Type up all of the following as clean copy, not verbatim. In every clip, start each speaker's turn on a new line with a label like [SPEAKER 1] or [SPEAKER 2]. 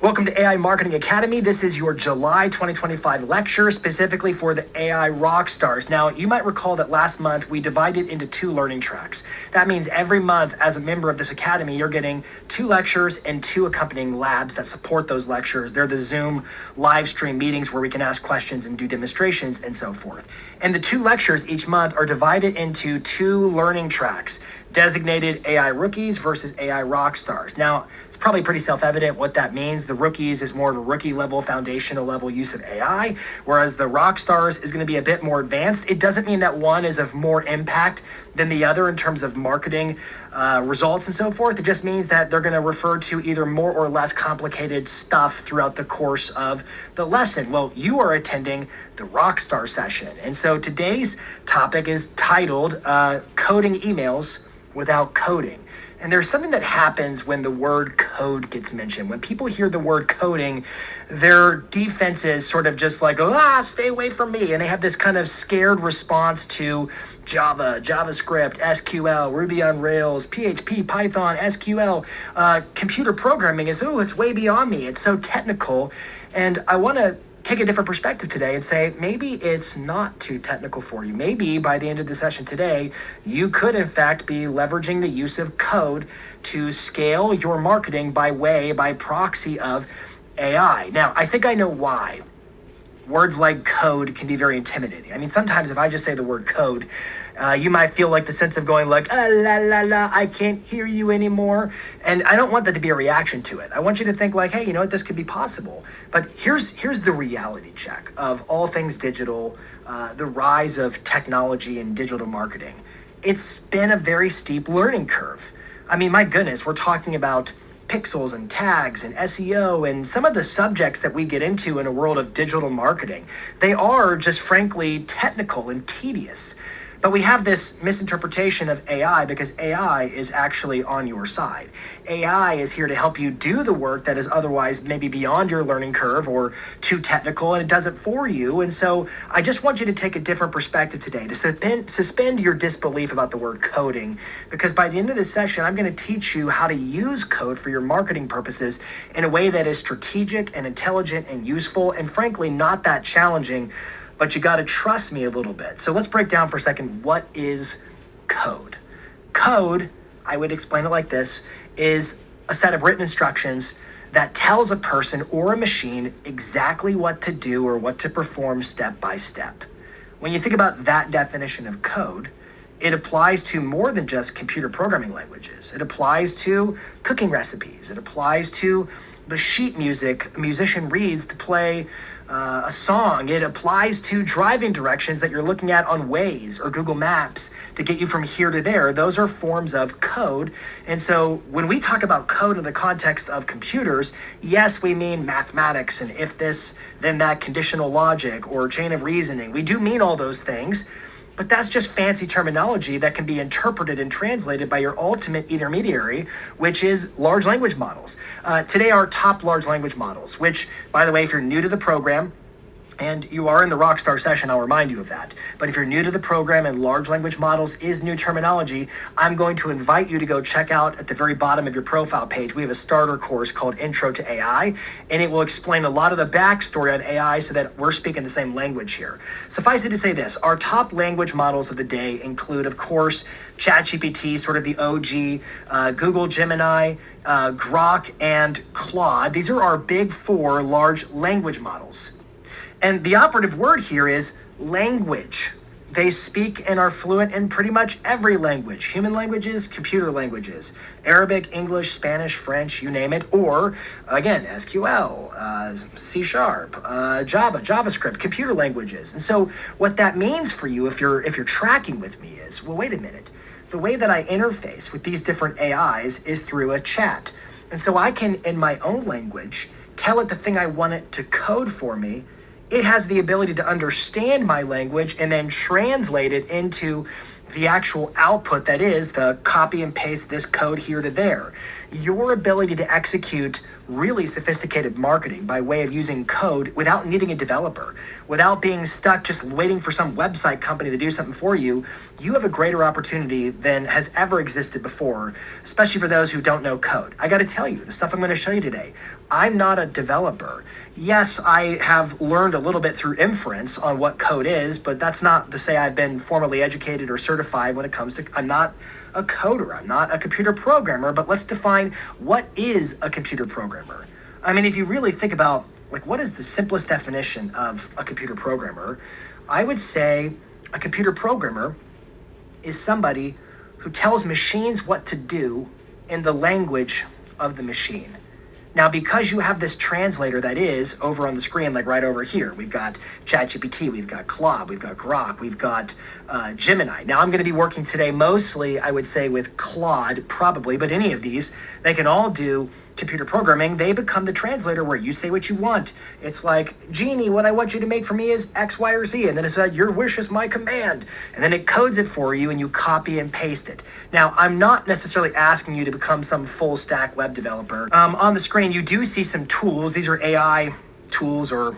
[SPEAKER 1] Welcome to AI Marketing Academy. This is your July 2025 lecture specifically for the AI rock stars. Now, you might recall that last month we divided into 2 learning tracks. That means every month as a member of this academy, you're getting 2 lectures and 2 accompanying labs that support those lectures. They're the Zoom live stream meetings where we can ask questions and do demonstrations and so forth. And the 2 lectures each month are divided into 2 learning tracks, designated AI rookies versus AI rock stars. Now, it's probably pretty self-evident what that means. The rookies is more of a rookie level, foundational level use of AI, whereas the rock stars is going to be a bit more advanced. It doesn't mean that one is of more impact than the other in terms of marketing results and so forth. It just means that they're going to refer to either more or less complicated stuff throughout the course of the lesson. Well, you are attending the Rockstar session. And so today's topic is titled Coding Emails Without Coding. And there's something that happens when the word code gets mentioned. When people hear the word coding, their defense is sort of just like, stay away from me. And they have this kind of scared response to Java, JavaScript, SQL, Ruby on Rails, PHP, Python, SQL. Computer programming is, it's way beyond me. It's so technical. And I want to take a different perspective today and say, maybe it's not too technical for you. Maybe by the end of the session today, you could in fact be leveraging the use of code to scale your marketing by proxy of AI. Now, I think I know why words like code can be very intimidating. I mean, sometimes if I just say the word code, you might feel like the sense of going like, I can't hear you anymore. And I don't want that to be a reaction to it. I want you to think like, hey, you know what, this could be possible. But here's the reality check of all things digital, the rise of technology and digital marketing. It's been a very steep learning curve. I mean, my goodness, we're talking about pixels and tags and SEO and some of the subjects that we get into in a world of digital marketing. They are just frankly technical and tedious. But we have this misinterpretation of AI because AI is actually on your side. AI is here to help you do the work that is otherwise maybe beyond your learning curve or too technical, and it does it for you. And so I just want you to take a different perspective today, to suspend your disbelief about the word coding, because by the end of this session, I'm going to teach you how to use code for your marketing purposes in a way that is strategic and intelligent and useful, and frankly, not that challenging. But you got to trust me a little bit. So let's break down for a second, what is code? Code, I would explain it like this, is a set of written instructions that tells a person or a machine exactly what to do or what to perform step by step. When you think about that definition of code, it applies to more than just computer programming languages. It applies to cooking recipes. It applies to the sheet music a musician reads to play a song. It applies to driving directions that you're looking at on Waze or Google Maps to get you from here to there. Those are forms of code. And so when we talk about code in the context of computers, yes, we mean mathematics and if this, then that, conditional logic or chain of reasoning. We do mean all those things. But that's just fancy terminology that can be interpreted and translated by your ultimate intermediary, which is large language models. Today, our top large language models, which, by the way, if you're new to the program, and you are in the Rockstar session, I'll remind you of that. But if you're new to the program and large language models is new terminology, I'm going to invite you to go check out at the very bottom of your profile page. We have a starter course called Intro to AI, and it will explain a lot of the backstory on AI so that we're speaking the same language here. Suffice it to say this, our top language models of the day include, of course, ChatGPT, sort of the OG, Google Gemini, Grok, and Claude. These are our big 4 large language models. And the operative word here is language. They speak and are fluent in pretty much every language. Human languages, computer languages, Arabic, English, Spanish, French, you name it. Or, again, SQL, C#, Java, JavaScript, computer languages. And so what that means for you, if you're tracking with me, is, well, wait a minute. The way that I interface with these different AIs is through a chat. And so I can, in my own language, tell it the thing I want it to code for me. It has the ability to understand my language and then translate it into the actual output that is the copy and paste this code here to there. Your ability to execute really sophisticated marketing by way of using code without needing a developer, without being stuck just waiting for some website company to do something for you, you have a greater opportunity than has ever existed before, especially for those who don't know code. I got to tell you, the stuff I'm going to show you today, I'm not a developer. Yes, I have learned a little bit through inference on what code is, but that's not to say I've been formally educated or certified when it comes to, I'm not a coder, I'm not a computer programmer, but let's define what is a computer programmer. I mean, if you really think about, like, what is the simplest definition of a computer programmer, I would say a computer programmer is somebody who tells machines what to do in the language of the machine. Now, because you have this translator that is over on the screen, like right over here, we've got ChatGPT, we've got Claude, we've got Grok, we've got Gemini. Now, I'm going to be working today mostly, I would say, with Claude, probably, but any of these, they can all do computer programming. They become the translator where you say what you want. It's like, Genie, what I want you to make for me is X, Y, or Z. And then it said, your wish is my command. And then it codes it for you and you copy and paste it. Now, I'm not necessarily asking you to become some full stack web developer. On the screen, you do see some tools. These are AI tools or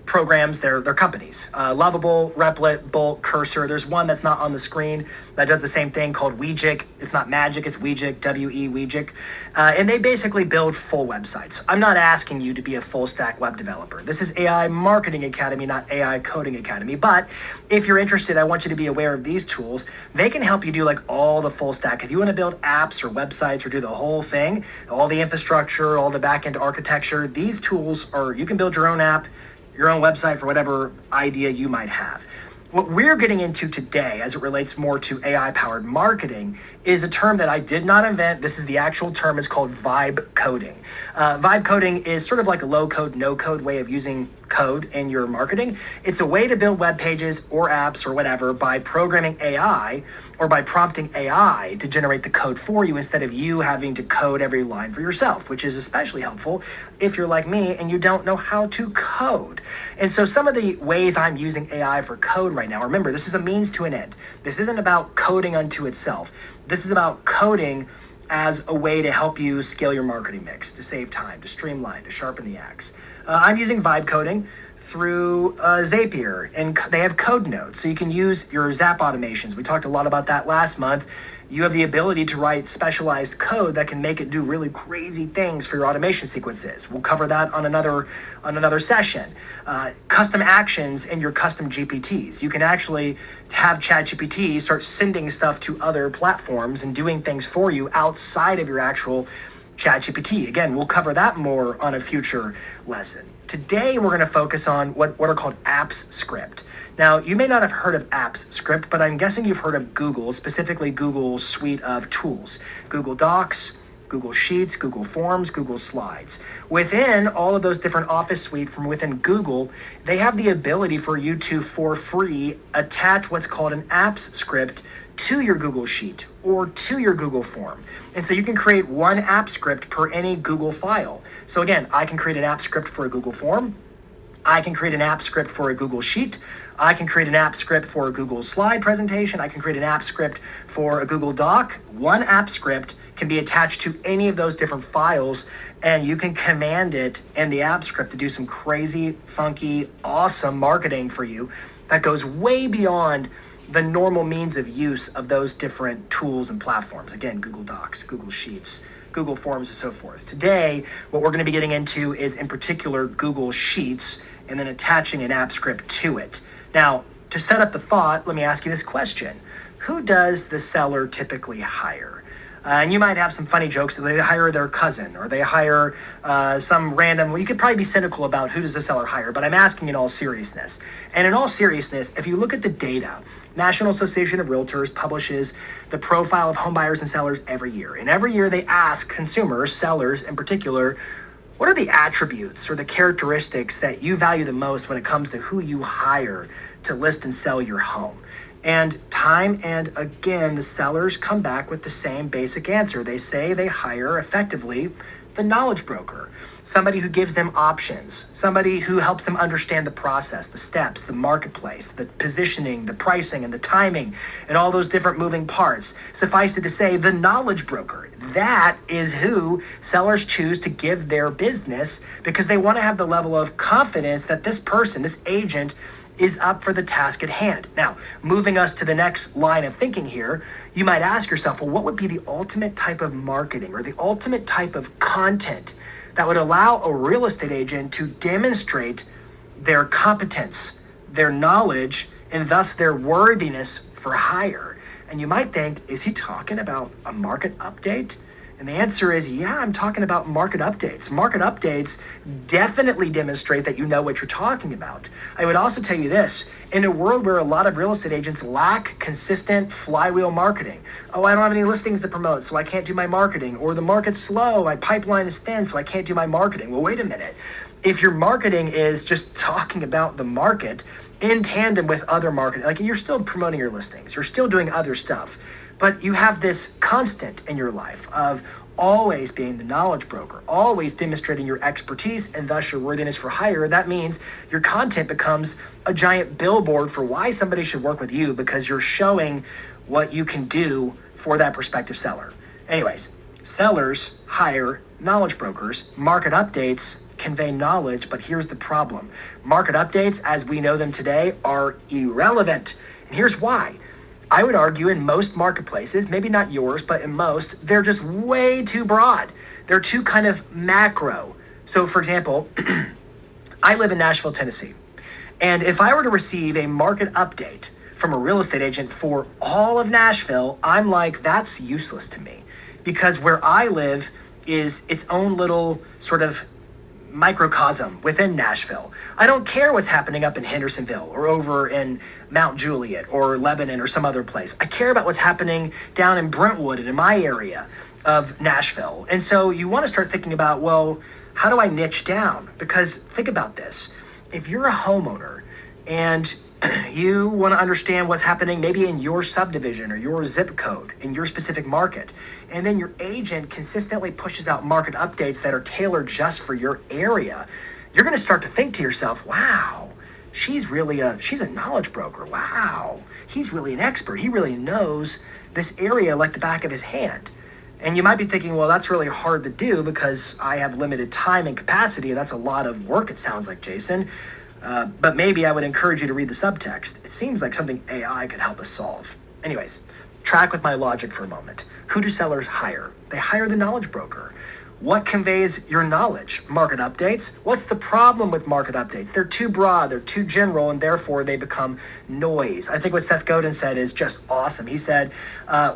[SPEAKER 1] programs, they're companies. Lovable, Replit, Bolt, Cursor. There's one that's not on the screen that does the same thing called Weejik. It's not Magic, it's Weejik, W-E, Weejik. And they basically build full websites. I'm not asking you to be a full stack web developer. This is AI Marketing Academy, not AI Coding Academy. But if you're interested, I want you to be aware of these tools. They can help you do like all the full stack. If you want to build apps or websites or do the whole thing, all the infrastructure, all the back-end architecture, these tools are, you can build your own app, your own website for whatever idea you might have. What we're getting into today, as it relates more to AI-powered marketing, is a term that I did not invent. This is the actual term. It's called vibe coding. Vibe coding is sort of like a low-code, no-code way of using code in your marketing. It's a way to build web pages or apps or whatever by programming AI or by prompting AI to generate the code for you instead of you having to code every line for yourself, which is especially helpful if you're like me and you don't know how to code. And so some of the ways I'm using AI for code right now, remember, this is a means to an end. This isn't about coding unto itself. This is about coding as a way to help you scale your marketing mix, to save time, to streamline, to sharpen the axe. I'm using vibe coding through Zapier, and they have code nodes, so you can use your Zap automations. We talked a lot about that last month. You have the ability to write specialized code that can make it do really crazy things for your automation sequences. We'll cover that on another session. Custom actions in your custom GPTs. You can actually have ChatGPT start sending stuff to other platforms and doing things for you outside of your actual ChatGPT. Again, we'll cover that more on a future lesson. Today, we're going to focus on what are called apps script. Now, you may not have heard of apps script, but I'm guessing you've heard of Google, specifically Google's suite of tools. Google Docs, Google Sheets, Google Forms, Google Slides. Within all of those different Office suite from within Google, they have the ability for you to, for free, attach what's called an apps script to your Google Sheet or to your Google Form. And so you can create one app script per any Google file. So again, I can create an app script for a Google Form. I can create an app script for a Google Sheet. I can create an app script for a Google slide presentation. I can create an app script for a Google Doc. One app script can be attached to any of those different files, and you can command it in the app script to do some crazy, funky, awesome marketing for you that goes way beyond the normal means of use of those different tools and platforms. Again, Google Docs, Google Sheets, Google Forms, and so forth. Today, what we're going to be getting into is, in particular, Google Sheets, and then attaching an app script to it. Now, to set up the thought, let me ask you this question. Who does the seller typically hire? And you might have some funny jokes. So they hire their cousin, or they hire some random, well, you could probably be cynical about who does the seller hire, but I'm asking in all seriousness. And in all seriousness, if you look at the data, National Association of Realtors publishes the profile of home buyers and sellers every year. And every year they ask consumers, sellers in particular, what are the attributes or the characteristics that you value the most when it comes to who you hire to list and sell your home? And time and again, the sellers come back with the same basic answer. They say they hire effectively the knowledge broker, somebody who gives them options, somebody who helps them understand the process, the steps, the marketplace, the positioning, the pricing, and the timing, and all those different moving parts. Suffice it to say, the knowledge broker, that is who sellers choose to give their business because they want to have the level of confidence that this person, this agent, is up for the task at hand. Now, moving us to the next line of thinking here, you might ask yourself, well, what would be the ultimate type of marketing or the ultimate type of content that would allow a real estate agent to demonstrate their competence, their knowledge, and thus their worthiness for hire? And you might think, is he talking about a market update? And the answer is, yeah, I'm talking about market updates. Market updates definitely demonstrate that you know what you're talking about. I would also tell you this, in a world where a lot of real estate agents lack consistent flywheel marketing. Oh, I don't have any listings to promote, so I can't do my marketing. Or the market's slow, my pipeline is thin, so I can't do my marketing. Well, wait a minute. If your marketing is just talking about the market in tandem with other marketing, like you're still promoting your listings, you're still doing other stuff, but you have this constant in your life of always being the knowledge broker, always demonstrating your expertise and thus your worthiness for hire. That means your content becomes a giant billboard for why somebody should work with you because you're showing what you can do for that prospective seller. Anyways, sellers hire knowledge brokers. Market updates convey knowledge, but here's the problem. Market updates, as we know them today, are irrelevant. And here's why. I would argue in most marketplaces, maybe not yours, but in most, they're just way too broad. They're too kind of macro. So for example, I live in Nashville, Tennessee. And if I were to receive a market update from a real estate agent for all of Nashville, I'm like, that's useless to me. Because where I live is its own little sort of microcosm within Nashville. I don't care what's happening up in Hendersonville or over in Mount Juliet or Lebanon or some other place. I care about what's happening down in Brentwood and in my area of Nashville. And so you want to start thinking about, well, how do I niche down? Because think about this. If you're a homeowner and you want to understand what's happening maybe in your subdivision or your zip code in your specific market, and then your agent consistently pushes out market updates that are tailored just for your area, you're going to start to think to yourself, wow, she's a knowledge broker. Wow, he's really an expert. He really knows this area like the back of his hand. And you might be thinking, well, that's really hard to do because I have limited time and capacity, and that's a lot of work, it sounds like, Jason. But maybe I would encourage you to read the subtext. It seems like something AI could help us solve. Anyways, track with my logic for a moment. Who do sellers hire? They hire the knowledge broker. What conveys your knowledge? Market updates? What's the problem with market updates? They're too broad, they're too general, and therefore they become noise. I think what Seth Godin said is just awesome. He said,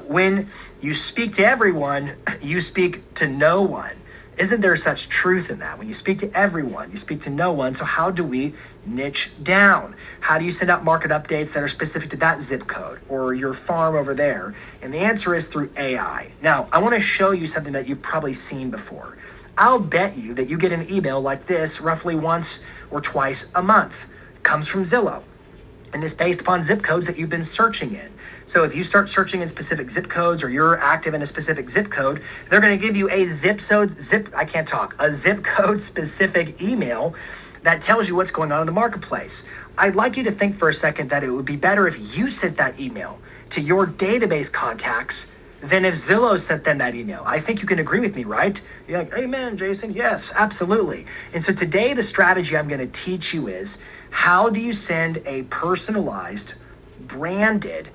[SPEAKER 1] when you speak to everyone, you speak to no one. Isn't there such truth in that? When you speak to everyone, you speak to no one. So how do we niche down? How do you send out market updates that are specific to that zip code or your farm over there? And the answer is through AI. Now, I want to show you something that you've probably seen before. I'll bet you that you get an email like this roughly once or twice a month. It comes from Zillow. And it's based upon zip codes that you've been searching in. So if you start searching in specific zip codes or you're active in a specific zip code, they're going to give you a zip code specific email that tells you what's going on in the marketplace. I'd like you to think for a second that it would be better if you sent that email to your database contacts than if Zillow sent them that email. I think you can agree with me, right? You're like, amen, Jason. Yes, absolutely. And so today the strategy I'm going to teach you is how do you send a personalized, branded,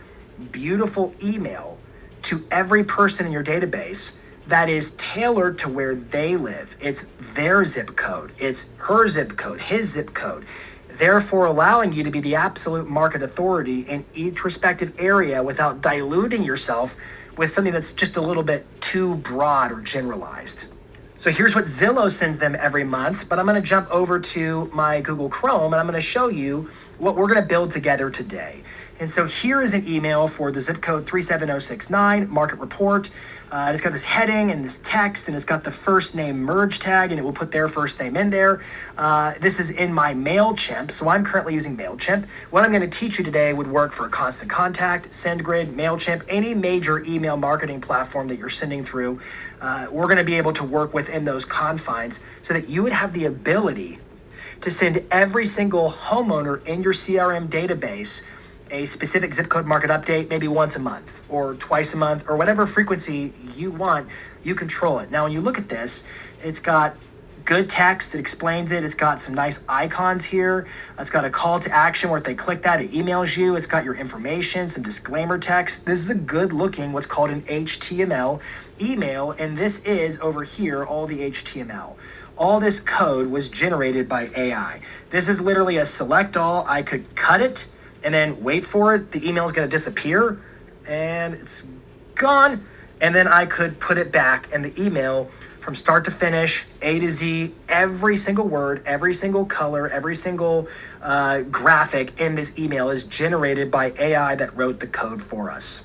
[SPEAKER 1] beautiful email to every person in your database that is tailored to where they live. It's their zip code. It's her zip code, his zip code. Therefore allowing you to be the absolute market authority in each respective area without diluting yourself with something that's just a little bit too broad or generalized. So here's what Zillow sends them every month, but I'm going to jump over to my Google Chrome and I'm going to show you what we're going to build together today. And so here is an email for the zip code 37069 market report. It's got this heading and this text, and it's got the first name merge tag, and it will put their first name in there. This is in my MailChimp, so I'm currently using MailChimp. What I'm going to teach you today would work for Constant Contact, SendGrid, MailChimp, any major email marketing platform that you're sending through. We're going to be able to work within those confines so that you would have the ability to send every single homeowner in your CRM database a specific zip code market update, maybe once a month or twice a month or whatever frequency you want. You control it. Now, when you look at this, it's got good text that explains it. It's got some nice icons here. It's got a call to action where if they click that, it emails you. It's got your information, some disclaimer text. This is a good looking, what's called an HTML email. And this is over here, all the HTML. All this code was generated by AI. This is literally a select all. I could cut it and then wait for it. The email is going to disappear and it's gone. And then I could put it back, and the email from start to finish, A to Z, every single word, every single color, every single graphic in this email is generated by AI that wrote the code for us.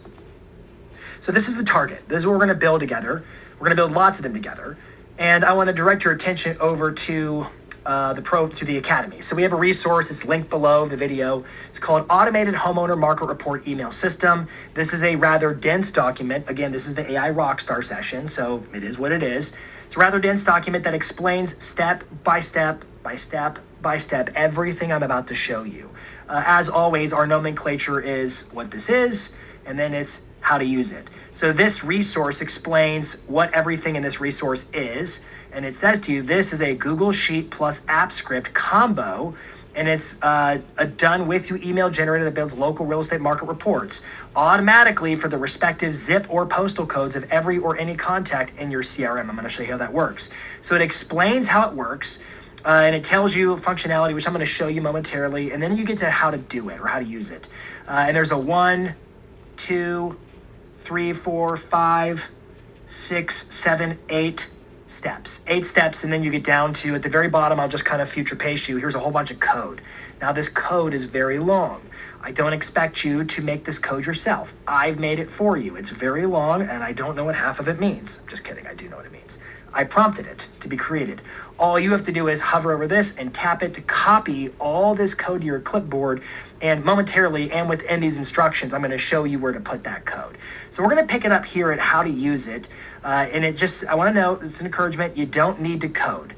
[SPEAKER 1] So this is the target. This is what we're going to build together. We're going to build lots of them together. And I want to direct your attention over to the Academy. So we have a resource. It's linked below the video. It's called Automated Homeowner Market Report Email System. This is a rather dense document. Again, this is the AI Rockstar session, so it is what it is. It's a rather dense document that explains step by step by step by step everything I'm about to show you. As always, our nomenclature is what this is, and then it's how to use it. So this resource explains what everything in this resource is. And it says to you, this is a Google Sheet plus app script combo, and it's a done with you email generator that builds local real estate market reports automatically for the respective zip or postal codes of every or any contact in your CRM. I'm going to show you how that works. So it explains how it works, and it tells you functionality, which I'm going to show you momentarily, and then you get to how to do it or how to use it. And there's a 1, 2, 3, 4, 5, 6, 7, 8 steps, 8 steps, and then you get down to, at the very bottom, I'll just kind of future paste you. Here's a whole bunch of code. Now this code is very long. I don't expect you to make this code yourself. I've made it for you. It's very long, and I don't know what half of it means. I'm just kidding. I do know what it means. I prompted it to be created. All you have to do is hover over this and tap it to copy all this code to your clipboard. And momentarily, and within these instructions, I'm going to show you where to put that code. So we're going to pick it up here at how to use it. And I want to note, it's an encouragement, you don't need to code.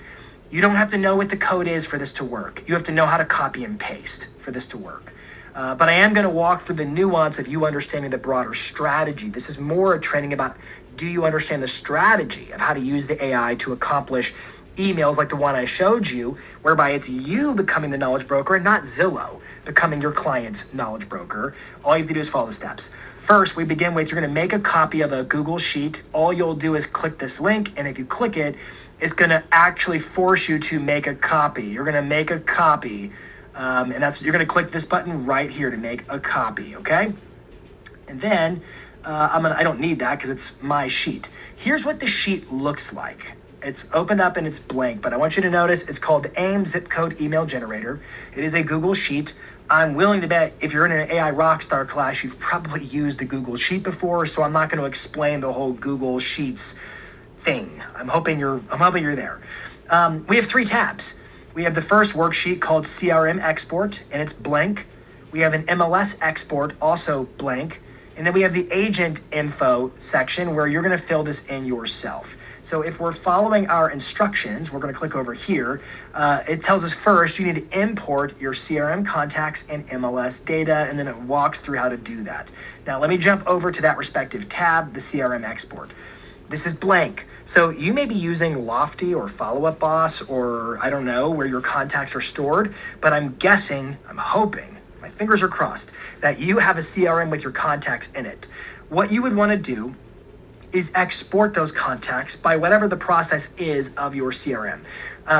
[SPEAKER 1] You don't have to know what the code is for this to work. You have to know how to copy and paste for this to work. But I am going to walk through the nuance of you understanding the broader strategy. This is more a training about, do you understand the strategy of how to use the AI to accomplish emails like the one I showed you, whereby it's you becoming the knowledge broker and not Zillow becoming your client's knowledge broker. All you have to do is follow the steps. First, we begin with, you're going to make a copy of a Google Sheet. All you'll do is click this link, and if you click it, it's going to actually force you to make a copy. You're going to make a copy, and you're going to click this button right here to make a copy, okay? And then I don't need that because it's my sheet. Here's what the sheet looks like. It's opened up and it's blank, but I want you to notice it's called the AIM Zip Code Email Generator. It is a Google Sheet. I'm willing to bet if you're in an AI Rockstar class, you've probably used the Google Sheet before, so I'm not going to explain the whole Google Sheets thing. I'm hoping you're there. We have 3 tabs. We have the first worksheet called CRM Export, and it's blank. We have an MLS Export, also blank. And then we have the agent info section where you're going to fill this in yourself. So if we're following our instructions, we're going to click over here. It tells us first you need to import your CRM contacts and MLS data, and then it walks through how to do that. Now let me jump over to that respective tab, the CRM export. This is blank. So you may be using Lofty or Follow Up Boss, or I don't know where your contacts are stored, but I'm hoping, my fingers are crossed, that you have a CRM with your contacts in it. What you would want to do is export those contacts by whatever the process is of your CRM.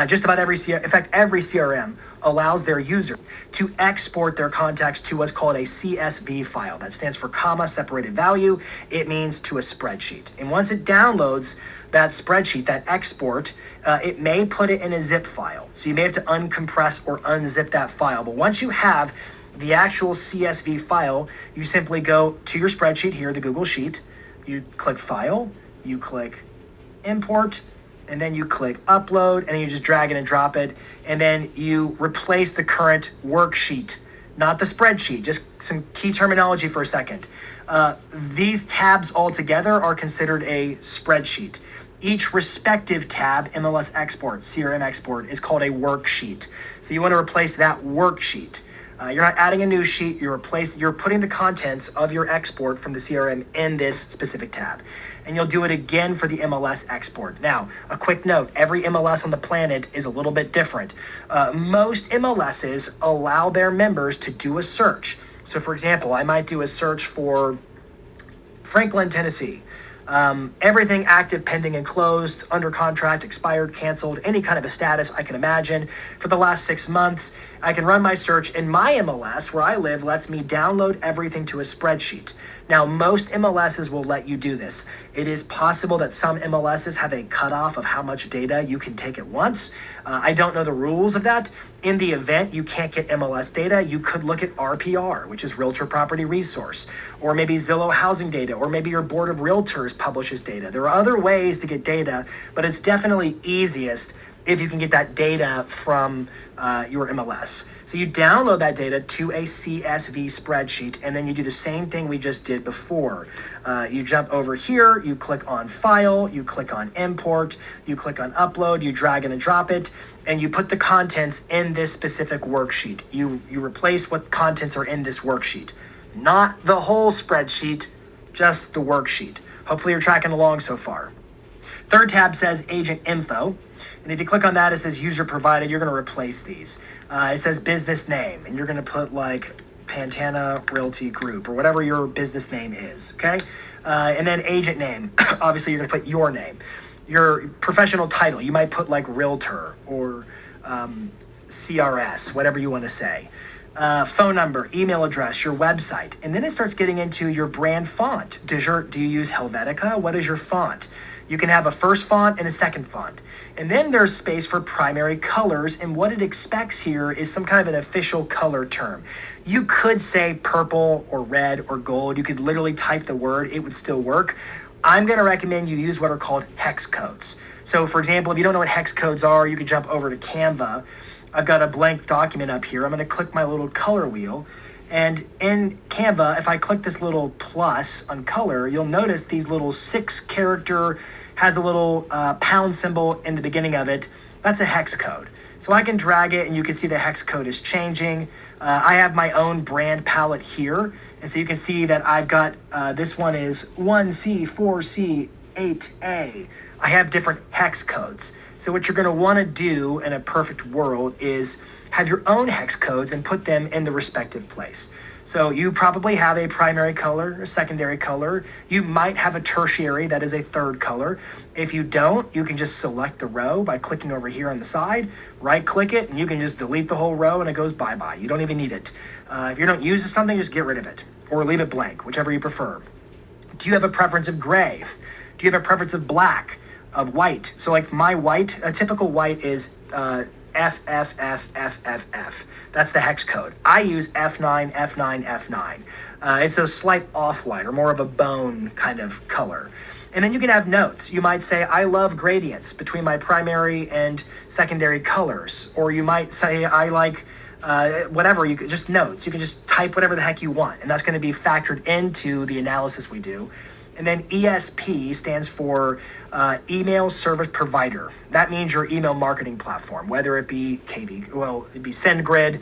[SPEAKER 1] Just about every CRM allows their user to export their contacts to what's called a CSV file. That stands for comma separated value. It means to a spreadsheet. And once it downloads that spreadsheet, that export, it may put it in a zip file. So you may have to uncompress or unzip that file. But once you have The actual CSV file, you simply go to your spreadsheet here, the Google Sheet, you click File, you click Import, and then you click Upload, and then you just drag it and drop it, and then you replace the current worksheet, not the spreadsheet. Just some key terminology for a second. These tabs all together are considered a spreadsheet. Each respective tab, MLS export, CRM export, is called a worksheet. So you want to replace that worksheet. You're not adding a new sheet, you're putting the contents of your export from the CRM in this specific tab. And you'll do it again for the MLS export. Now, a quick note, every MLS on the planet is a little bit different. Most MLSs allow their members to do a search. So for example, I might do a search for Franklin, Tennessee. Everything active, pending, and closed, under contract, expired, canceled, any kind of a status I can imagine for the last 6 months. I can run my search, and my MLS, where I live, lets me download everything to a spreadsheet. Now, most MLSs will let you do this. It is possible that some MLSs have a cutoff of how much data you can take at once. I don't know the rules of that. In the event you can't get MLS data, you could look at RPR, which is Realtor Property Resource, or maybe Zillow Housing Data, or maybe your Board of Realtors publishes data. There are other ways to get data, but it's definitely easiest if you can get that data from your MLS. So you download that data to a CSV spreadsheet, and then you do the same thing we just did before. You jump over here, you click on File, you click on Import, you click on Upload, you drag and drop it, and you put the contents in this specific worksheet. You replace what contents are in this worksheet. Not the whole spreadsheet, just the worksheet. Hopefully you're tracking along so far. Third tab says Agent Info. And if you click on that, it says User Provided. You're going to replace these. It says Business Name. And you're going to put like Pantana Realty Group or whatever your business name is. Okay? And then Agent Name. Obviously, you're going to put your name. Your professional title. You might put like Realtor or CRS, whatever you want to say. Phone number, email address, your website. And then it starts getting into your brand font. Do you use Helvetica? What is your font? You can have a first font and a second font. And then there's space for primary colors, and what it expects here is some kind of an official color term. You could say purple or red or gold. You could literally type the word, it would still work. I'm going to recommend you use what are called hex codes. So for example, if you don't know what hex codes are, you can jump over to Canva. I've got a blank document up here. I'm going to click my little color wheel. And in Canva, if I click this little plus on color, you'll notice these little 6-character, has a little pound symbol in the beginning of it. That's a hex code. So I can drag it and you can see the hex code is changing. I have my own brand palette here. And so you can see that I've got, this one is 1C, 4C, 8A. I have different hex codes. So what you're going to want to do in a perfect world is have your own hex codes and put them in the respective place. So you probably have a primary color, a secondary color. You might have a tertiary, that is a third color. If you don't, you can just select the row by clicking over here on the side, right click it, and you can just delete the whole row and it goes bye-bye. You don't even need it. If you don't use something, just get rid of it or leave it blank, whichever you prefer. Do you have a preference of gray? Do you have a preference of black, of white? So like my white, a typical white is FFFFFF. That's the hex code. I use F9, F9, F9. It's a slight off-white or more of a bone kind of color. And then you can have notes. You might say, I love gradients between my primary and secondary colors. Or you might say, I like whatever, you could just notes. You can just type whatever the heck you want. And that's going to be factored into the analysis we do. And then ESP stands for Email Service Provider. That means your email marketing platform, whether it be it'd be SendGrid,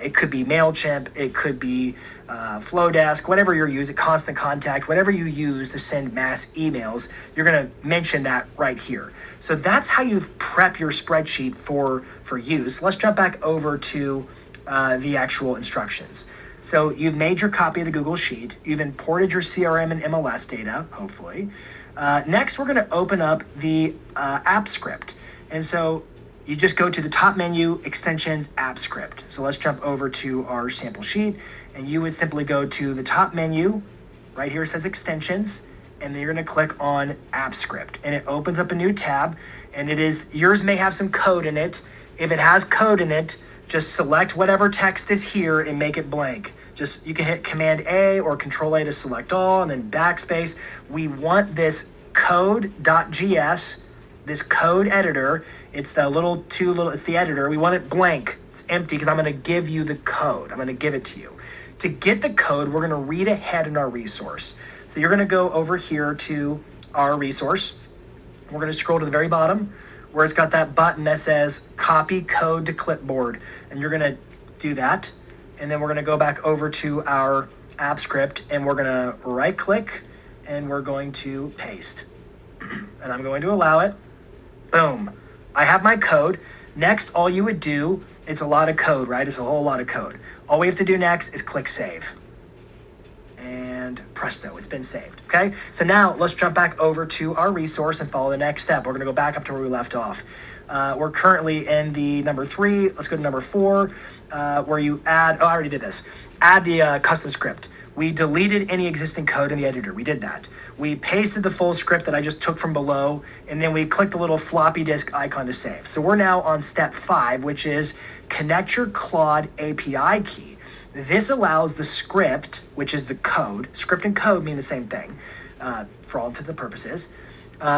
[SPEAKER 1] it could be MailChimp, it could be Flowdesk, whatever you're using, Constant Contact, whatever you use to send mass emails, you're going to mention that right here. So that's how you prep your spreadsheet for use. Let's jump back over to the actual instructions. So you've made your copy of the Google Sheet. You've imported your CRM and MLS data, hopefully. Next, we're going to open up the app script. And so you just go to the top menu, Extensions, App Script. So let's jump over to our sample sheet. And you would simply go to the top menu. Right here it says Extensions. And then you're going to click on App Script. And it opens up a new tab. And yours may have some code in it. If it has code in it, just select whatever text is here and make it blank. You can hit Command A or Control A to select all, and then backspace. We want this code.gs, this code editor. It's the it's the editor. We want it blank. It's empty because I'm going to give you the code. I'm going to give it to you. To get the code, we're going to read ahead in our resource. So you're going to go over here to our resource. We're going to scroll to the very bottom where it's got that button that says copy code to clipboard. And you're going to do that. And then we're going to go back over to our app script and we're going to right click and we're going to paste. And I'm going to allow it. Boom. I have my code. Next, all you would do, it's a lot of code, right? It's a whole lot of code. All we have to do next is click save. And presto, it's been saved, okay? So now let's jump back over to our resource and follow the next step. We're gonna go back up to where we left off. We're currently in the number 3. Let's go to number 4, where you add, I already did this. Add the custom script. We deleted any existing code in the editor. We did that. We pasted the full script that I just took from below, and then we clicked the little floppy disk icon to save. So we're now on step 5, which is connect your Claude API key. This allows the script, which is the code. Script and code mean the same thing for all intents and purposes.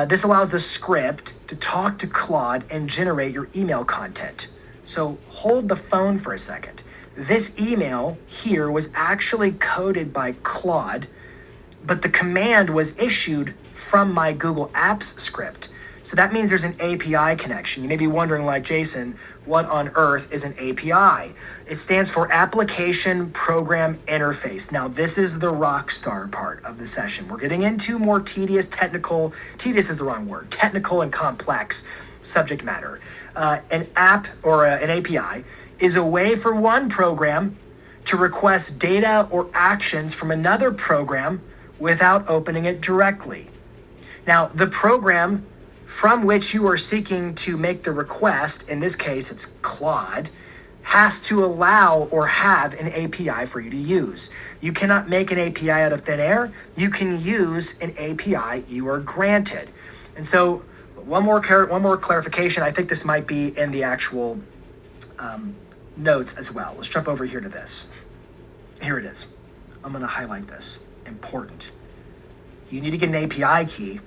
[SPEAKER 1] This allows the script to talk to Claude and generate your email content. So hold the phone for a second. This email here was actually coded by Claude, but the command was issued from my Google Apps script. So that means there's an API connection. You may be wondering, like, Jason, what on earth is an API? It stands for Application Program Interface. Now, this is the rock star part of the session. We're getting into more tedious is the wrong word, technical and complex subject matter. An app or an API is a way for one program to request data or actions from another program without opening it directly. Now, the program from which you are seeking to make the request, in this case it's Claude, has to allow or have an API for you to use. You cannot make an API out of thin air. You can use an API you are granted. And so one more clarification. I think this might be in the actual notes as well. Let's jump over here to this. Here it is. I'm going to highlight this. Important. You need to get an API key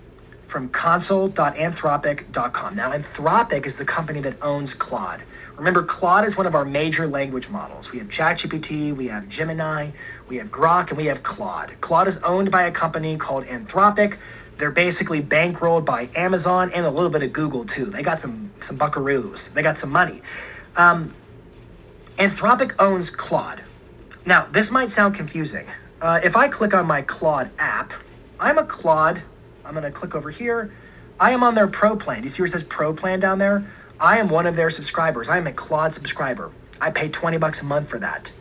[SPEAKER 1] from console.anthropic.com. Now, Anthropic is the company that owns Claude. Remember, Claude is one of our major language models. We have ChatGPT, we have Gemini, we have Grok, and we have Claude. Claude is owned by a company called Anthropic. They're basically bankrolled by Amazon and a little bit of Google too. They got some buckaroos. They got some money. Anthropic owns Claude. Now, this might sound confusing. If I click on my Claude app, I'm a Claude. I'm going to click over here. I am on their Pro plan. Do you see where it says Pro plan down there? I am one of their subscribers. I am a Claude subscriber. I pay $20 a month for that.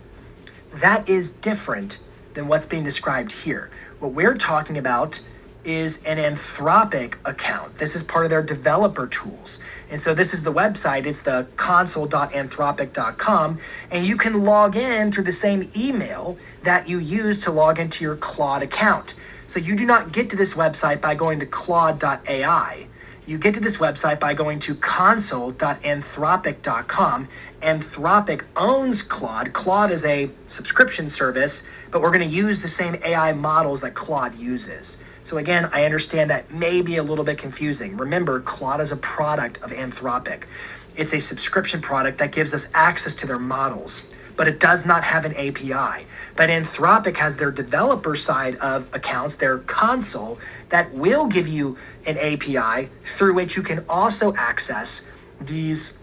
[SPEAKER 1] That is different than what's being described here. What we're talking about is an Anthropic account. This is part of their developer tools. And so this is the website. It's the console.anthropic.com. And you can log in through the same email that you use to log into your Claude account. So you do not get to this website by going to claude.ai. You get to this website by going to console.anthropic.com. Anthropic owns Claude. Claude is a subscription service, but we're going to use the same AI models that Claude uses. So again, I understand that may be a little bit confusing. Remember, Claude is a product of Anthropic. It's a subscription product that gives us access to their models, but it does not have an API. But Anthropic has their developer side of accounts, their console, that will give you an API through which you can also access these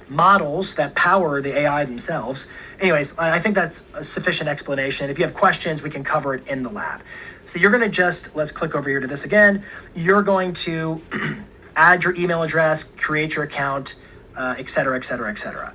[SPEAKER 1] models that power the AI themselves. Anyways, I think that's a sufficient explanation. If you have questions, we can cover it in the lab. So you're going to let's click over here to this again. You're going to add your email address, create your account, et cetera, et cetera, et cetera.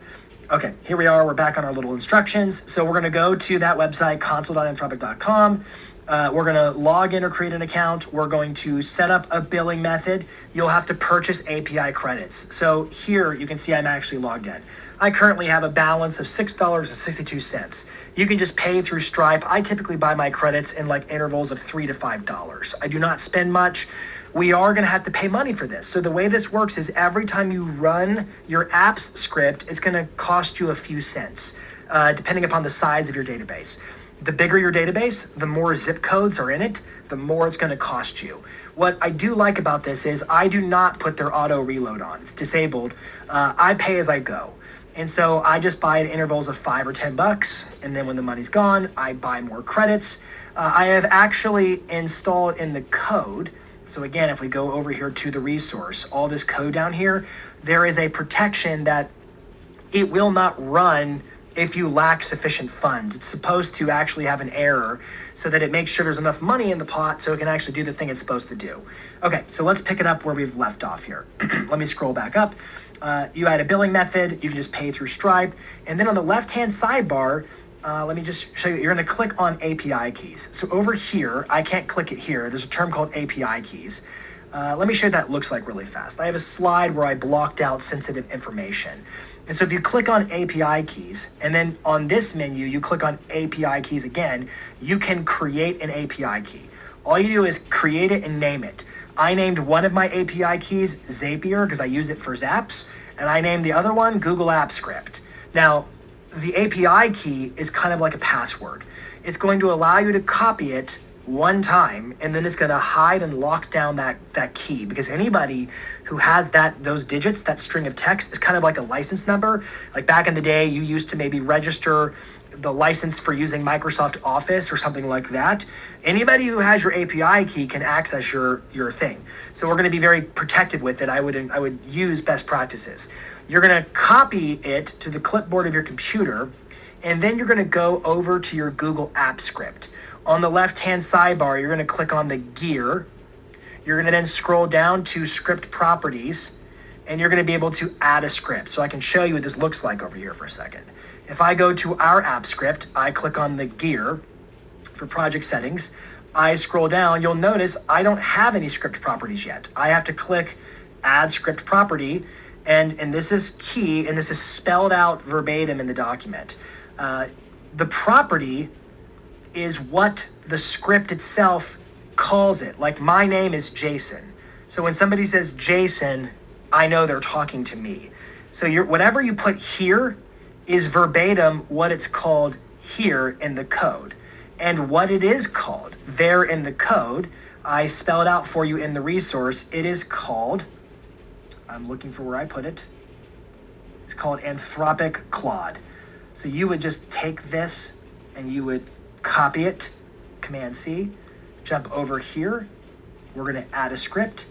[SPEAKER 1] Okay, here we are. We're back on our little instructions. So we're going to go to that website, console.anthropic.com. We're going to log in or create an account. We're going to set up a billing method. You'll have to purchase API credits. So here you can see I'm actually logged in. I currently have a balance of $6.62. You can just pay through Stripe. I typically buy my credits in like intervals of $3 to $5. I do not spend much. we are going to have to pay money for this. So the way this works is every time you run your apps script, it's going to cost you a few cents, depending upon the size of your database. The bigger your database, the more zip codes are in it, the more it's going to cost you. What I do like about this is I do not put their auto reload on. It's disabled. I pay as I go. And so I just buy at intervals of $5 or $10. And then when the money's gone, I buy more credits. I have actually installed in the code. So again, if we go over here to the resource, all this code down here, there is a protection that it will not run if you lack sufficient funds. It's supposed to actually have an error so that it makes sure there's enough money in the pot so it can actually do the thing it's supposed to do. Okay, so let's pick it up where we've left off here. Let me scroll back up. You add a billing method, you can just pay through Stripe. And then on the left-hand sidebar, let me just show you, you're gonna click on API keys. So over here, I can't click it here. There's a term called API keys. Let me show you what that looks like really fast. I have a slide where I blocked out sensitive information. And so if you click on API keys, and then on this menu, you click on API keys again, you can create an API key. All you do is create it and name it. I named one of my API keys Zapier because I use it for Zaps, and I named the other one Google Apps Script. Now, the API key is kind of like a password. It's going to allow you to copy it one time, and then it's going to hide and lock down that key, because anybody who has those digits, that string of text, is kind of like a license number. Like back in the day, you used to maybe register the license for using Microsoft Office or something like that. Anybody who has your API key can access your thing. So we're going to be very protective with it. I would use best practices. You're going to copy it to the clipboard of your computer, and then you're going to go over to your Google Apps Script. On the left-hand sidebar, you're going to click on the gear. You're going to then scroll down to script properties, and you're going to be able to add a script. So I can show you what this looks like over here for a second. If I go to our app script, I click on the gear for project settings. I scroll down, you'll notice I don't have any script properties yet. I have to click add script property, and this is key, and this is spelled out verbatim in the document. The property is what the script itself calls it. Like my name is Jason. So when somebody says Jason, I know they're talking to me. So whatever you put here is verbatim what it's called here in the code. And what it is called there in the code, I spell it out for you in the resource. It is called, I'm looking for where I put it. It's called Anthropic Claude. So you would just take this and you would copy it, Command C, jump over here. We're going to add a script.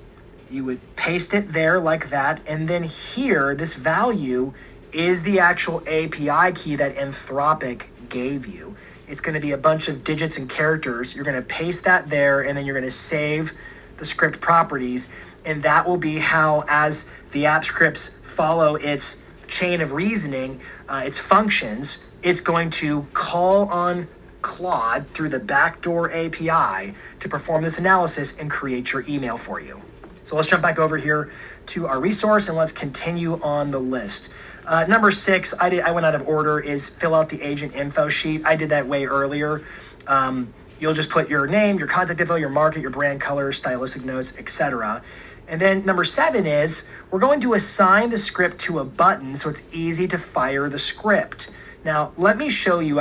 [SPEAKER 1] You would paste it there like that. And then here, this value is the actual API key that Anthropic gave you. It's going to be a bunch of digits and characters. You're going to paste that there, and then you're going to save the script properties. And that will be how, as the app scripts follow its chain of reasoning, its functions, it's going to call on Claude through the backdoor API to perform this analysis and create your email for you. So let's jump back over here to our resource and let's continue on the list. Number 6, I went out of order, is fill out the agent info sheet. I did that way earlier. You'll just put your name, your contact info, your market, your brand color, stylistic notes, etc. And then number 7 is we're going to assign the script to a button so it's easy to fire the script. Now, let me show you.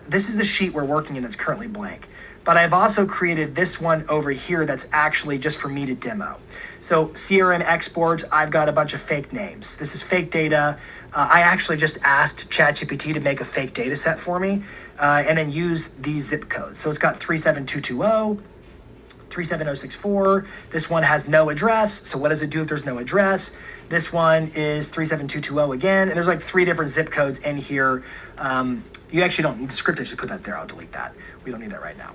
[SPEAKER 1] This is the sheet we're working in that's currently blank, but I've also created this one over here that's actually just for me to demo. So CRM export, I've got a bunch of fake names. This is fake data. I actually just asked ChatGPT to make a fake data set for me and then use these zip codes. So it's got 37220, 37064. This one has no address. So what does it do if there's no address? This one is 37220 again. And there's like 3 different zip codes in here. You actually don't need the script. I should put that there. I'll delete that. We don't need that right now.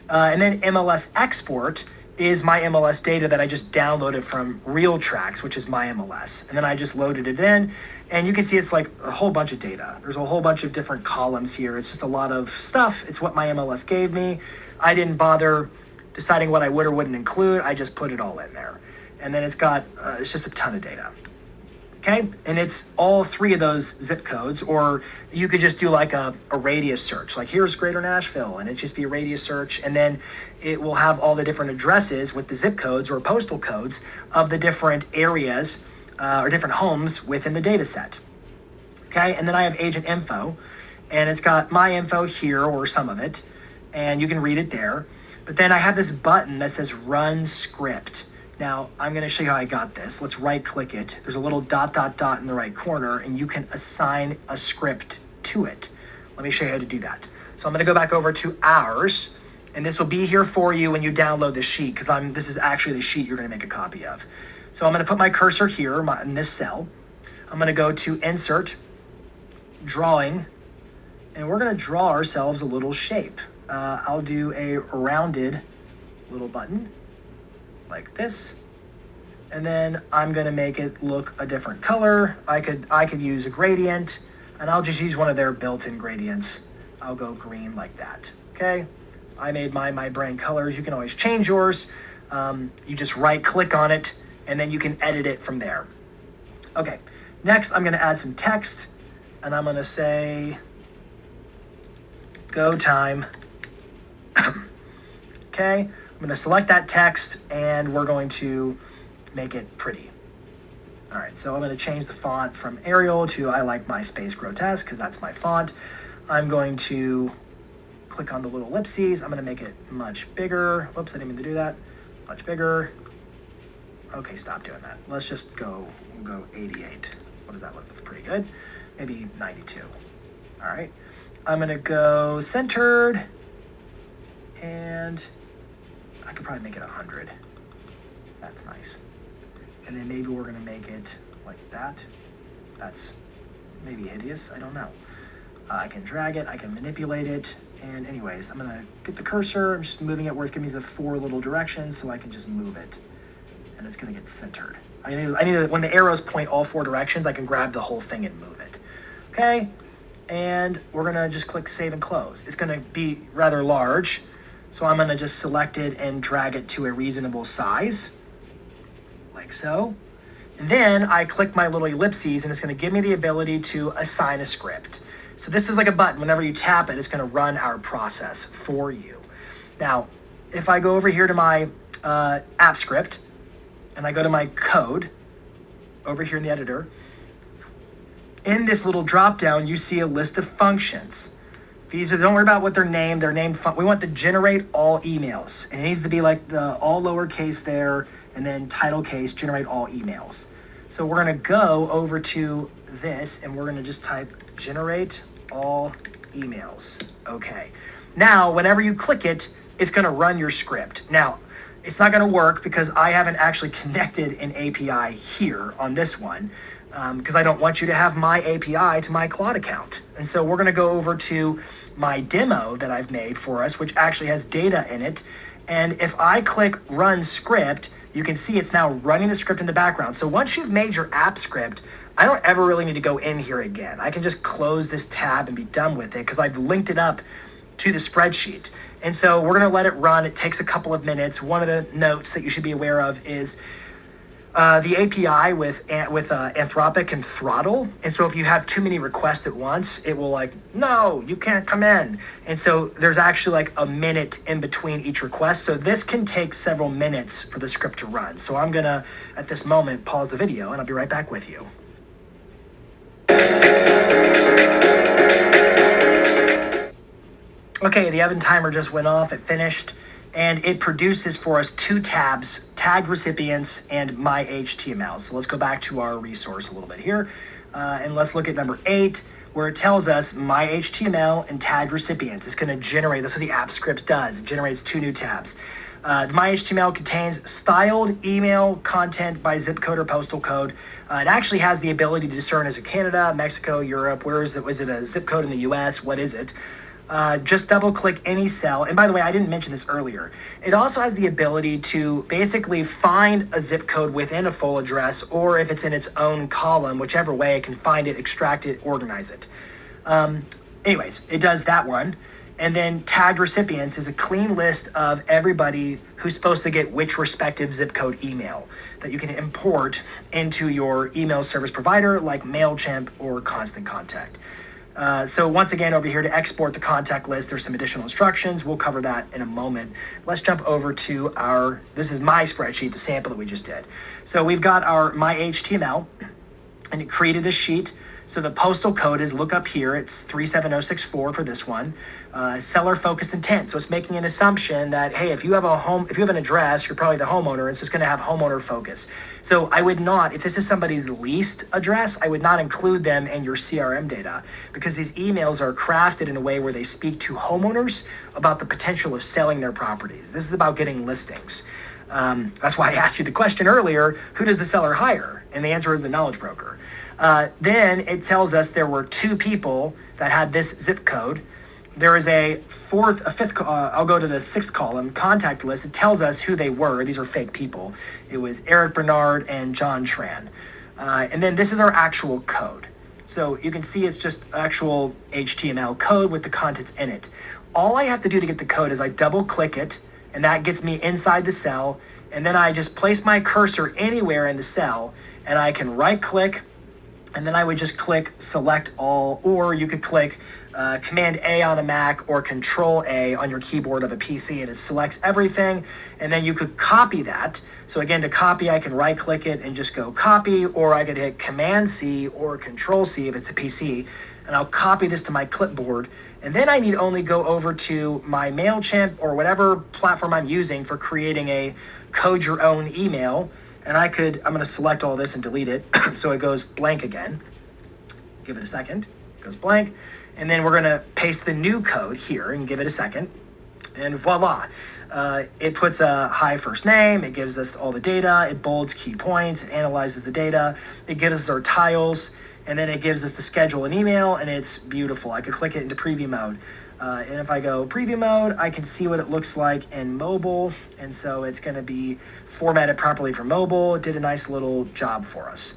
[SPEAKER 1] And then MLS export is my MLS data that I just downloaded from RealTracks, which is my MLS. And then I just loaded it in. And you can see it's like a whole bunch of data. There's a whole bunch of different columns here. It's just a lot of stuff. It's what my MLS gave me. I didn't bother deciding what I would or wouldn't include. I just put it all in there. And then it's got, it's just a ton of data. Okay, and it's all three of those zip codes, or you could just do like a radius search. Like here's Greater Nashville, and it just be a radius search, and then it will have all the different addresses with the zip codes or postal codes of the different areas or different homes within the data set. Okay, and then I have agent info, and it's got my info here, or some of it, and you can read it there. But then I have this button that says run script. Now, I'm going to show you how I got this. Let's right click it. There's a little dot, dot, dot in the right corner, and you can assign a script to it. Let me show you how to do that. So I'm going to go back over to ours, and this will be here for you when you download the sheet, because this is actually the sheet you're going to make a copy of. So I'm going to put my cursor here in this cell. I'm going to go to insert, drawing, and we're going to draw ourselves a little shape. I'll do a rounded little button like this, and then I'm going to make it look a different color. I could use a gradient, and I'll just use one of their built-in gradients. I'll go green like that. Okay, I made my brand colors. You can always change yours. You just right click on it, and then you can edit it from there. Okay, next I'm going to add some text, and I'm going to say go time. Okay, I'm going to select that text, and we're going to make it pretty. All right, so I'm going to change the font from Arial to I like my space grotesque, because that's my font. I'm going to click on the little ellipses. I'm going to make it much bigger. Oops, I didn't mean to do that. Much bigger. Okay, stop doing that. Let's just go 88. What does that look? That's pretty good. Maybe 92. All right, I'm going to go centered, and I could probably make it 100. That's nice. And then maybe we're going to make it like that. That's maybe hideous. I don't know. I can drag it. I can manipulate it. And anyways, I'm going to get the cursor. I'm just moving it where it's giving me the 4 little directions, so I can just move it. And it's going to get centered. I need when the arrows point all 4 directions, I can grab the whole thing and move it. Okay? And we're going to just click save and close. It's going to be rather large, so I'm going to just select it and drag it to a reasonable size, like so. And then I click my little ellipses, and it's going to give me the ability to assign a script. So this is like a button. Whenever you tap it, it's going to run our process for you. Now, if I go over here to my app script, and I go to my code over here in the editor, in this little drop down, you see a list of functions. Don't worry about what they're named. They're named. We want to generate all emails, and it needs to be like the all lowercase there, and then title case, generate all emails. So we're going to go over to this, and we're going to just type generate all emails. Okay. Now, whenever you click it, it's going to run your script. Now, it's not going to work because I haven't actually connected an API here on this one, because I don't want you to have my API to my Claude account. And so we're going to go over to my demo that I've made for us, which actually has data in it. And if I click run script, you can see it's now running the script in the background. So once you've made your app script, I don't ever really need to go in here again. I can just close this tab and be done with it because I've linked it up to the spreadsheet. And so we're going to let it run. It takes a couple of minutes. One of the notes that you should be aware of is the API with Anthropic can throttle. And so if you have too many requests at once, it will like, no, you can't come in. And so there's actually like a minute in between each request. So this can take several minutes for the script to run. So I'm going to, at this moment, pause the video, and I'll be right back with you. Okay, the oven timer just went off. It finished. And it produces for us 2 tabs, tagged recipients and my HTML. So let's go back to our resource a little bit here. And let's look at number 8, where it tells us my HTML and tagged recipients. It's going to generate, that's what the app script does. It generates 2 new tabs. My HTML contains styled email content by zip code or postal code. It actually has the ability to discern, is it Canada, Mexico, Europe? Where is it? Was it a zip code in the US? What is it? Just double click any cell. And by the way, I didn't mention this earlier. It also has the ability to basically find a zip code within a full address, or if it's in its own column, whichever way it can find it, extract it, organize it. Anyways, it does that one. And then tagged recipients is a clean list of everybody who's supposed to get which respective zip code email that you can import into your email service provider like MailChimp or Constant Contact. So once again, over here to export the contact list, there's some additional instructions. We'll cover that in a moment. Let's jump over to this is my spreadsheet, the sample that we just did. So we've got our my HTML, and it created this sheet. So the postal code is, look up here, it's 37064 for this one. Seller focused intent. So it's making an assumption that, hey, if you have an address, you're probably the homeowner, and so it's going to have homeowner focus. So I would not, if this is somebody's leased address, I would not include them in your CRM data, because these emails are crafted in a way where they speak to homeowners about the potential of selling their properties. This is about getting listings. That's why I asked you the question earlier, who does the seller hire? And the answer is the knowledge broker. Then it tells us there were 2 people that had this zip code. There is a fifth, I'll go to the 6th column, contact list. It tells us who they were. These are fake people. It was Eric Bernard and John Tran. And then this is our actual code. So you can see it's just actual HTML code with the contents in it. All I have to do to get the code is I double click it, and that gets me inside the cell. And then I just place my cursor anywhere in the cell, and I can right click, and then I would just click select all, or you could click Command A on a Mac or Control A on your keyboard of a PC, and it selects everything. And then you could copy that. So again, to copy, I can right click it and just go copy, or I could hit Command C or Control C if it's a PC, and I'll copy this to my clipboard. And then I need only go over to my MailChimp or whatever platform I'm using for creating a code your own email. And I'm going to select all this and delete it. So it goes blank again. Give it a second. It goes blank. And then we're going to paste the new code here and give it a second. And voila. It puts a hi first name. It gives us all the data. It bolds key points. It analyzes the data. It gives us our tiles. And then it gives us the schedule and email. And it's beautiful. I could click it into preview mode. And if I go preview mode, I can see what it looks like in mobile. And so it's going to be formatted properly for mobile. It did a nice little job for us.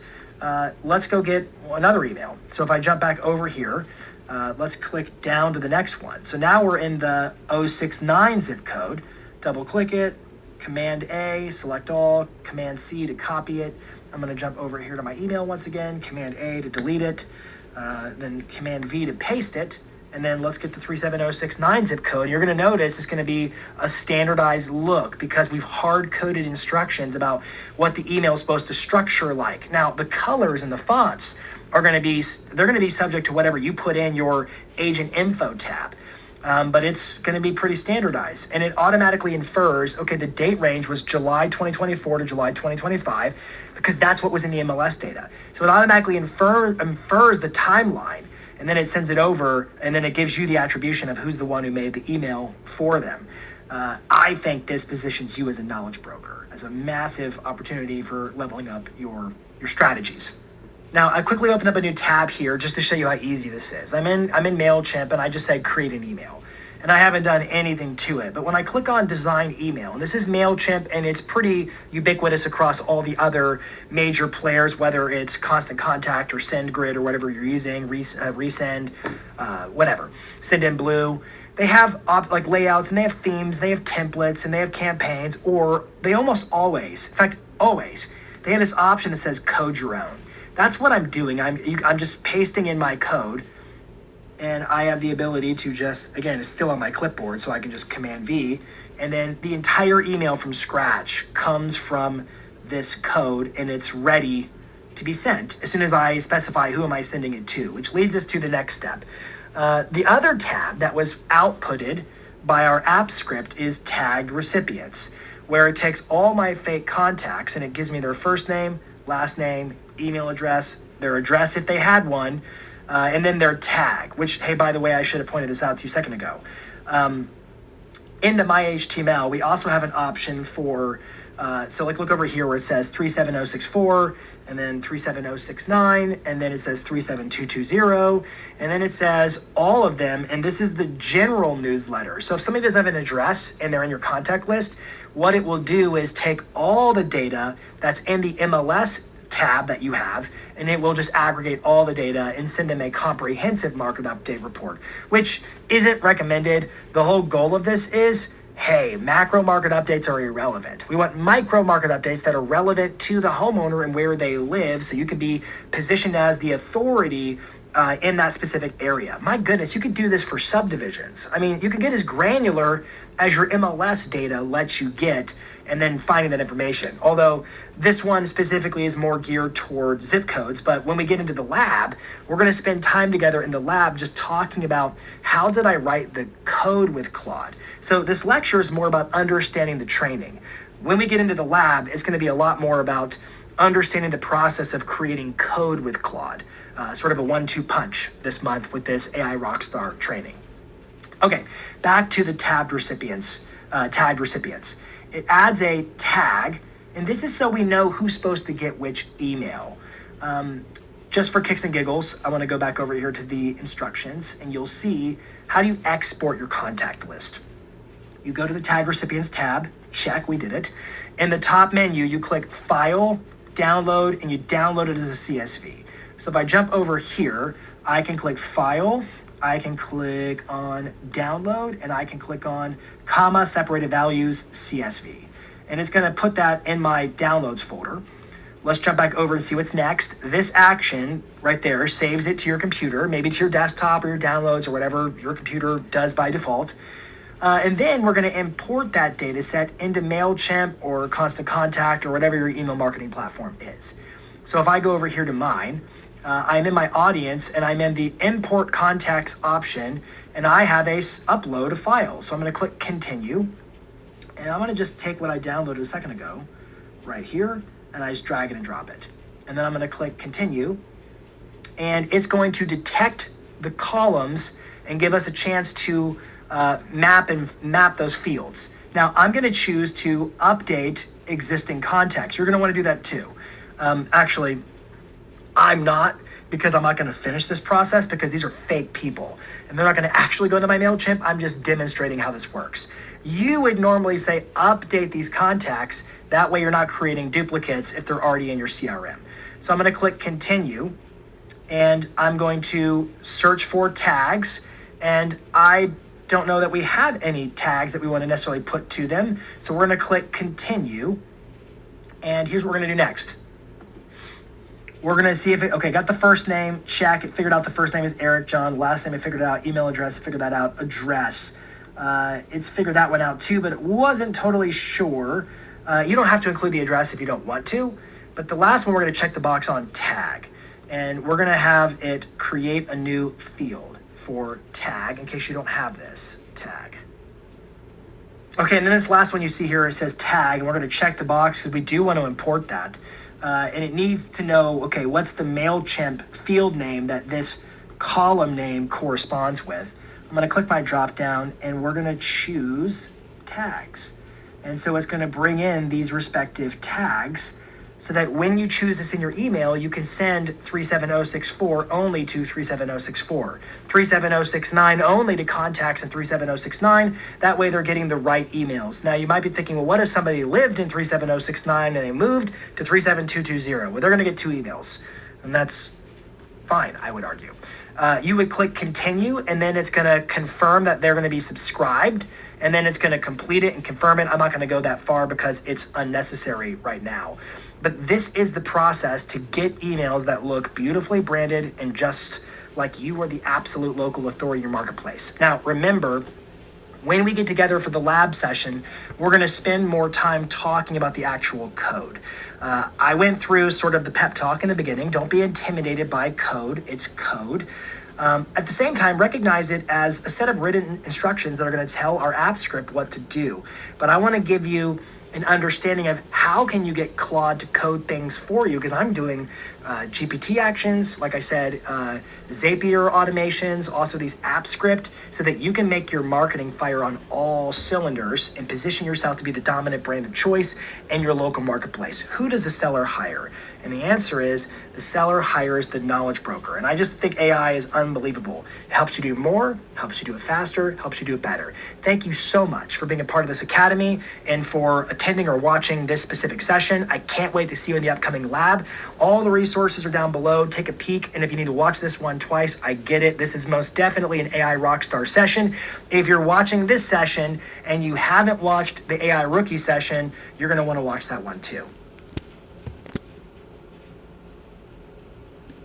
[SPEAKER 1] Let's go get another email. So if I jump back over here, let's click down to the next one. So now we're in the 069 zip code. Double click it, Command A, select all, Command C to copy it. I'm going to jump over here to my email once again, Command A to delete it, then Command V to paste it. And then let's get the 37069 zip code. You're going to notice it's going to be a standardized look because we've hard-coded instructions about what the email is supposed to structure like. Now, the colors and the fonts are going to be subject to whatever you put in your agent info tab. But it's going to be pretty standardized. And it automatically infers, okay, the date range was July 2024 to July 2025 because that's what was in the MLS data. So it automatically infers the timeline. And then it sends it over, and then it gives you the attribution of who's the one who made the email for them. I think this positions you as a knowledge broker, as a massive opportunity for leveling up your strategies. Now, I quickly opened up a new tab here just to show you how easy this is. I'm in MailChimp, and I just said create an email. And I haven't done anything to it. But when I click on design email, and this is MailChimp, and it's pretty ubiquitous across all the other major players, whether it's Constant Contact or SendGrid or whatever you're using, Resend, whatever, Sendinblue. They have like layouts, and they have themes, they have templates, and they have campaigns, or they almost always, in fact, always, they have this option that says code your own. That's what I'm doing. I'm just pasting in my code. And I have the ability to just, again, it's still on my clipboard, so I can just Command V. And then the entire email from scratch comes from this code, and it's ready to be sent as soon as I specify who am I sending it to, which leads us to the next step. The other tab that was outputted by our app script is tagged recipients, where it takes all my fake contacts, and it gives me their first name, last name, email address, their address if they had one, and then their tag, which, hey, by the way, I should have pointed this out to you a second ago. In the My HTML, we also have an option for, so like look over here where it says 37064, and then 37069, and then it says 37220, and then it says all of them, and this is the general newsletter. So if somebody doesn't have an address and they're in your contact list, what it will do is take all the data that's in the MLS tab that you have, and it will just aggregate all the data and send them a comprehensive market update report, which isn't recommended. The whole goal of this is, hey, macro market updates are irrelevant. We want micro market updates that are relevant to the homeowner and where they live, so you can be positioned as the authority in that specific area. My goodness, you could do this for subdivisions. I mean, you can get as granular as your MLS data lets you get, and then finding that information. Although this one specifically is more geared toward zip codes, but when we get into the lab, we're gonna spend time together in the lab just talking about how did I write the code with Claude. So this lecture is more about understanding the training. When we get into the lab, it's gonna be a lot more about understanding the process of creating code with Claude. Sort of a 1-2 punch this month with this AI Rockstar training. Okay, back to the tagged recipients. It adds a tag, and this is so we know who's supposed to get which email. Just for kicks and giggles, I want to go back over here to the instructions, and you'll see how do you export your contact list. You go to the tagged recipients tab, check, we did it. In the top menu, you click File, Download, and you download it as a CSV. So if I jump over here, I can click File, I can click on Download, and I can click on comma separated values CSV. And it's gonna put that in my downloads folder. Let's jump back over and see what's next. This action right there saves it to your computer, maybe to your desktop or your downloads or whatever your computer does by default. And then we're gonna import that data set into MailChimp or Constant Contact or whatever your email marketing platform is. So if I go over here to mine, I'm in my audience and I'm in the import contacts option, and I have a upload a file. So I'm going to click continue, and I'm going to just take what I downloaded a second ago right here, and I just drag it and drop it. And then I'm going to click continue, and it's going to detect the columns and give us a chance to map those fields. Now I'm going to choose to update existing contacts. You're going to want to do that too. Actually, I'm not, because I'm not going to finish this process because these are fake people and they're not going to actually go into my MailChimp. I'm just demonstrating how this works. You would normally say update these contacts. That way you're not creating duplicates if they're already in your CRM. So I'm going to click continue, and I'm going to search for tags, and I don't know that we have any tags that we want to necessarily put to them. So we're going to click continue, and here's what we're going to do next. We're going to see if it, okay, got the first name, check. It figured out the first name is Eric John. Last name, it figured it out. Email address, it figured that out. Address, it's figured that one out too, but it wasn't totally sure. You don't have to include the address if you don't want to, but the last one we're going to check the box on tag. And we're going to have it create a new field for tag in case you don't have this tag. Okay, and then this last one you see here, it says tag, and we're going to check the box because we do want to import that. And it needs to know, okay, what's the MailChimp field name that this column name corresponds with. I'm going to click my drop down, and we're going to choose tags. And so it's going to bring in these respective tags so that when you choose this in your email, you can send 37064 only to 37064, 37069 only to contacts in 37069. That way they're getting the right emails. Now you might be thinking, well, what if somebody lived in 37069 and they moved to 37220? Well, they're going to get 2 emails, and that's fine, I would argue. You would click continue, and then it's going to confirm that they're going to be subscribed, and then it's going to complete it and confirm it. I'm not going to go that far because it's unnecessary right now. But this is the process to get emails that look beautifully branded and just like you are the absolute local authority in your marketplace. Now, remember, when we get together for the lab session, we're going to spend more time talking about the actual code. I went through sort of the pep talk in the beginning. Don't be intimidated by code. It's code. At the same time, recognize it as a set of written instructions that are going to tell our app script what to do. But I want to give you an understanding of how can you get Claude to code things for you, because I'm doing GPT actions, like I said, Zapier automations, also these app script, so that you can make your marketing fire on all cylinders and position yourself to be the dominant brand of choice in your local marketplace. Who does the seller hire? And the answer is the seller hires the knowledge broker. And I just think AI is unbelievable. It helps you do more, helps you do it faster, helps you do it better. Thank you so much for being a part of this academy and for attending or watching this specific session. I can't wait to see you in the upcoming lab. All the resources are down below. Take a peek. And if you need to watch this one twice, I get it. This is most definitely an AI Rockstar session. If you're watching this session and you haven't watched the AI Rookie session, you're going to want to watch that one too.